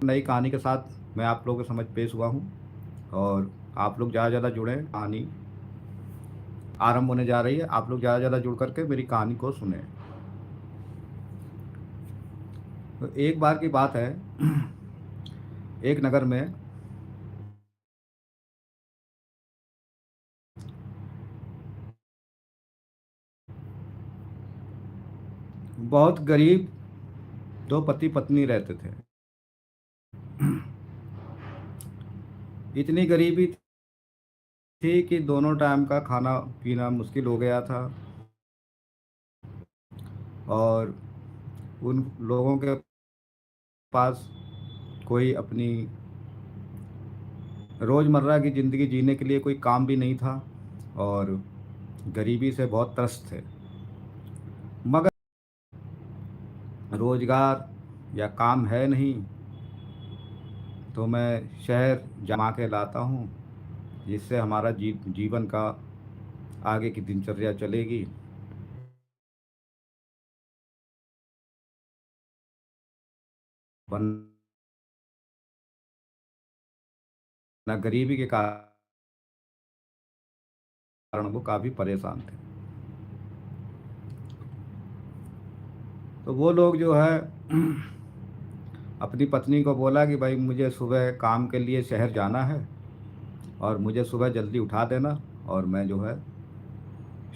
नई कहानी के साथ मैं आप लोगों के समझ पेश हुआ हूँ। और आप लोग ज़्यादा से ज़्यादा जुड़ें। कहानी आरंभ होने जा रही है। आप लोग ज़्यादा से ज़्यादा जुड़ करके मेरी कहानी को सुने। तो एक बार की बात है, एक नगर में बहुत गरीब दो पति पत्नी रहते थे। इतनी गरीबी थी कि दोनों टाइम का खाना पीना मुश्किल हो गया था। और उन लोगों के पास कोई अपनी रोज़मर्रा की ज़िंदगी जीने के लिए कोई काम भी नहीं था। और गरीबी से बहुत त्रस्त थे। मगर रोज़गार या काम है नहीं, तो मैं शहर जमा के लाता हूँ, जिससे हमारा जीवन का आगे की दिनचर्या चलेगी। वरना गरीबी के कारण वो काफ़ी परेशान थे। तो वो लोग जो है अपनी पत्नी को बोला कि भाई मुझे सुबह काम के लिए शहर जाना है, और मुझे सुबह जल्दी उठा देना, और मैं जो है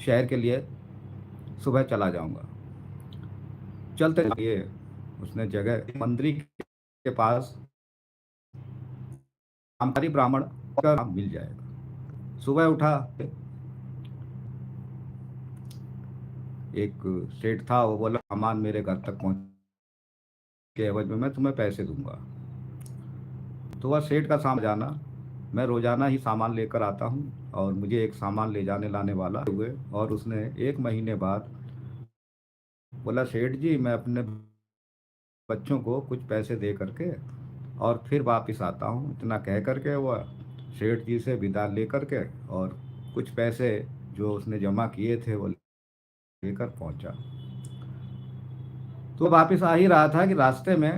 शहर के लिए सुबह चला जाऊंगा। चलते ये उसने जगह मंदिर के पास कामकारी ब्राह्मण का काम मिल जाएगा। सुबह उठा, एक सेठ था, वो बोला सामान मेरे घर तक पहुंच के एवज में मैं तुम्हें पैसे दूंगा। तो वह सेठ का सामान जाना, मैं रोजाना ही सामान लेकर आता हूँ, और मुझे एक सामान ले जाने लाने वाला हुए। और उसने 1 महीने बाद बोला, सेठ जी मैं अपने बच्चों को कुछ पैसे दे करके और फिर वापस आता हूँ। इतना कह करके वह सेठ जी से विदा ले करके और कुछ पैसे जो उसने जमा किए थे वो लेकर पहुंचा। तो वापस आ ही रहा था कि रास्ते में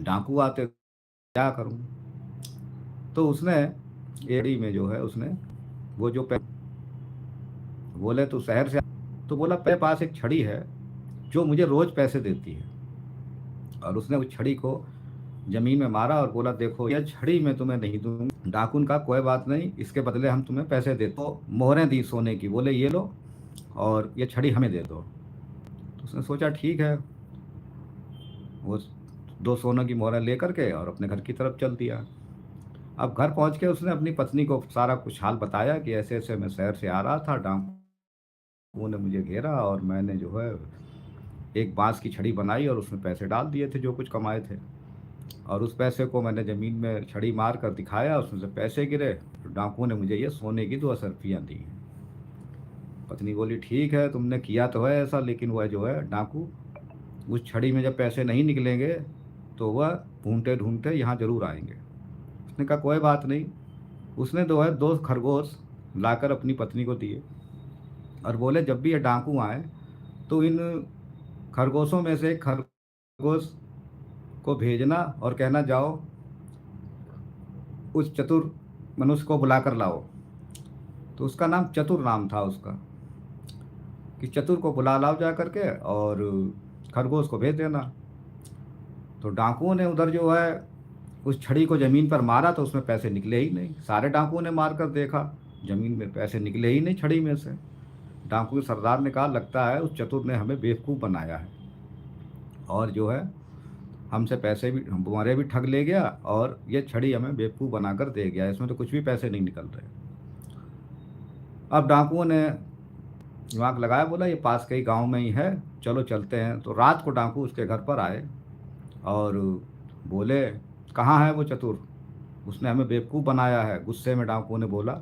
डाकू आते, क्या करूं। तो उसने एड़ी में जो है उसने वो जो बोले तो शहर से, तो बोला मेरे पास एक छड़ी है जो मुझे रोज पैसे देती है। और उसने उस छड़ी को जमीन में मारा और बोला, देखो यह छड़ी मैं तुम्हें नहीं दूंगा। डाकुन का कोई बात नहीं, इसके बदले हम तुम्हें पैसे देते। तो मोहरें दी सोने की, बोले ये लो और ये छड़ी हमें दे दो। तो उसने सोचा ठीक है। वो 2 सोने की मोहरें लेकर के और अपने घर की तरफ चल दिया। अब घर पहुंच के उसने अपनी पत्नी को सारा कुछ हाल बताया कि ऐसे ऐसे मैं शहर से आ रहा था, डाकुओं ने मुझे घेरा और मैंने जो है एक बांस की छड़ी बनाई और उसमें पैसे डाल दिए थे जो कुछ कमाए थे। और उस पैसे को मैंने ज़मीन में छड़ी मार कर दिखाया, उसमें से पैसे गिरे, तो डाकुओं ने मुझे ये सोने की 2 असरफियाँ दी। पत्नी बोली, ठीक है तुमने किया तो है ऐसा, लेकिन वह जो है डाकू उस छड़ी में जब पैसे नहीं निकलेंगे तो वह ढूंढते ढूंढते यहाँ जरूर आएंगे। उसने कहा कोई बात नहीं। उसने जो है 2 खरगोश लाकर अपनी पत्नी को दिए और बोले, जब भी ये डाकू आए तो इन खरगोशों में से एक खरगोश को भेजना और कहना, जाओ उस चतुर मनुष्य को बुला कर लाओ। तो उसका नाम चतुर नाम था उसका, कि चतुर को बुला लाओ जा करके और खरगोश को भेज देना। तो डाकुओं ने उधर जो है उस छड़ी को ज़मीन पर मारा तो उसमें पैसे निकले ही नहीं। सारे डाकुओं ने मार कर देखा, ज़मीन में पैसे निकले ही नहीं छड़ी में से। डाकू के सरदार ने कहा, लगता है उस चतुर ने हमें बेवकूफ़ बनाया है, और जो है हमसे पैसे भी, हमारे भी ठग ले गया, और ये छड़ी हमें बेवकूफ़ बनाकर दे गया, इसमें तो कुछ भी पैसे नहीं निकल रहे। अब डाकुओं ने दिमाग लगाया, बोला ये पास के ही गांव में ही है, चलो चलते हैं। तो रात को डाकू उसके घर पर आए और बोले, कहाँ है वो चतुर, उसने हमें बेवकूफ़ बनाया है, गुस्से में डाकू ने बोला।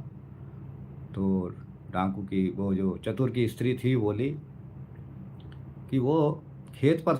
तो डाकू की वो जो चतुर की स्त्री थी बोली कि वो खेत पर